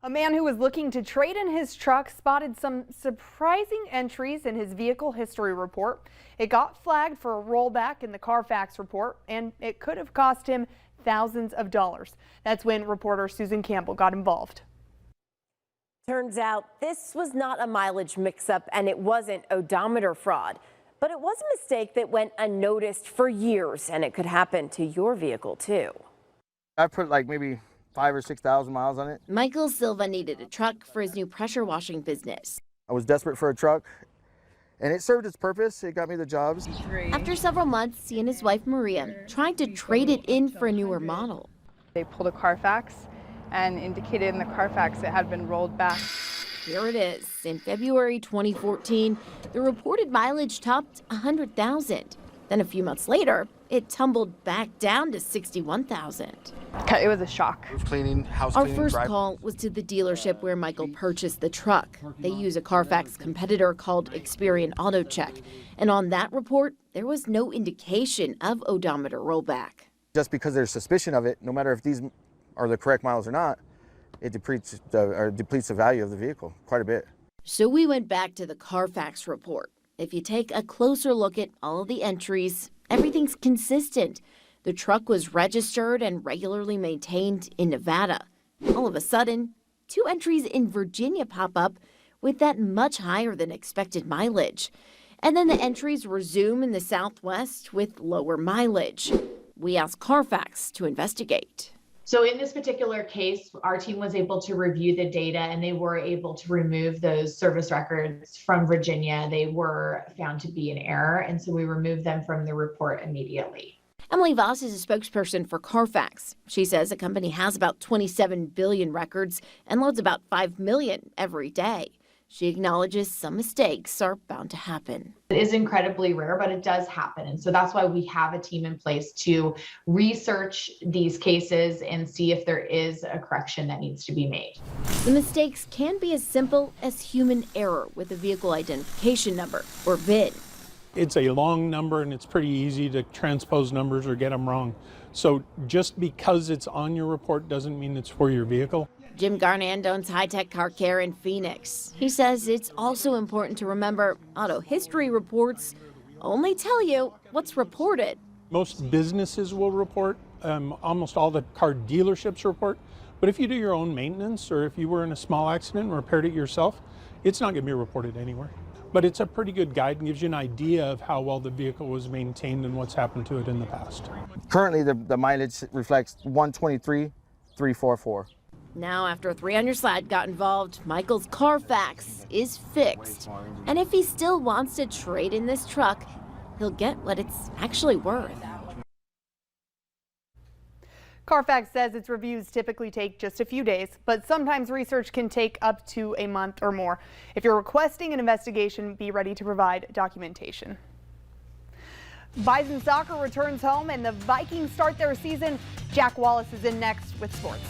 A man who was looking to trade in his truck spotted some surprising entries in his vehicle history report. It got flagged for a rollback in the Carfax report, and it could have cost him thousands of dollars. That's when reporter Susan Campbell got involved. Turns out this was not a mileage mix-up and it wasn't odometer fraud, but it was a mistake that went unnoticed for years, and it could happen to your vehicle too. I put like maybe 5,000 or 6,000 miles on it. Michael Silva needed a truck for his new pressure washing business. I was desperate for a truck, and it served its purpose. It got me the jobs. After several months, he and his wife Maria tried to trade it in for a newer model. They pulled a Carfax and indicated in the Carfax it had been rolled back. Here it is. In February 2014, the reported mileage topped 100,000. Then a few months later, it tumbled back down to 61,000. It was a shock. Cleaning, house Our cleaning, first call was to the dealership where Michael purchased the truck. They use a Carfax competitor called Experian Auto Check. And on that report, there was no indication of odometer rollback. Just because there's suspicion of it, no matter if these are the correct miles or not, it depletes the value of the vehicle quite a bit. So we went back to the Carfax report. If you take a closer look at all of the entries, everything's consistent. The truck was registered and regularly maintained in Nevada. All of a sudden, 2 entries in Virginia pop up with that much higher than expected mileage. And then the entries resume in the Southwest with lower mileage. We asked Carfax to investigate. So in this particular case, our team was able to review the data and they were able to remove those service records from Virginia. They were found to be in error, and so we removed them from the report immediately. Emily Voss is a spokesperson for Carfax. She says the company has about 27 billion records and loads about 5 million every day. She acknowledges some mistakes are bound to happen. It is incredibly rare, but it does happen. And so that's why we have a team in place to research these cases and see if there is a correction that needs to be made. The mistakes can be as simple as human error with a vehicle identification number, or VIN. It's a long number and it's pretty easy to transpose numbers or get them wrong. So just because it's on your report doesn't mean it's for your vehicle. Jim Garnand owns High Tech Car Care in Phoenix. He says it's also important to remember auto history reports only tell you what's reported. Most businesses will report, almost all the car dealerships report, but if you do your own maintenance or if you were in a small accident and repaired it yourself, it's not going to be reported anywhere. But it's a pretty good guide and gives you an idea of how well the vehicle was maintained and what's happened to it in the past. Currently, the mileage reflects 123,344. Now, after 3 on Your Slide got involved, Michael's Carfax is fixed. And if he still wants to trade in this truck, he'll get what it's actually worth. Carfax says its reviews typically take just a few days, but sometimes research can take up to a month or more. If you're requesting an investigation, be ready to provide documentation. Bison soccer returns home and the Vikings start their season. Jack Wallace is in next with sports.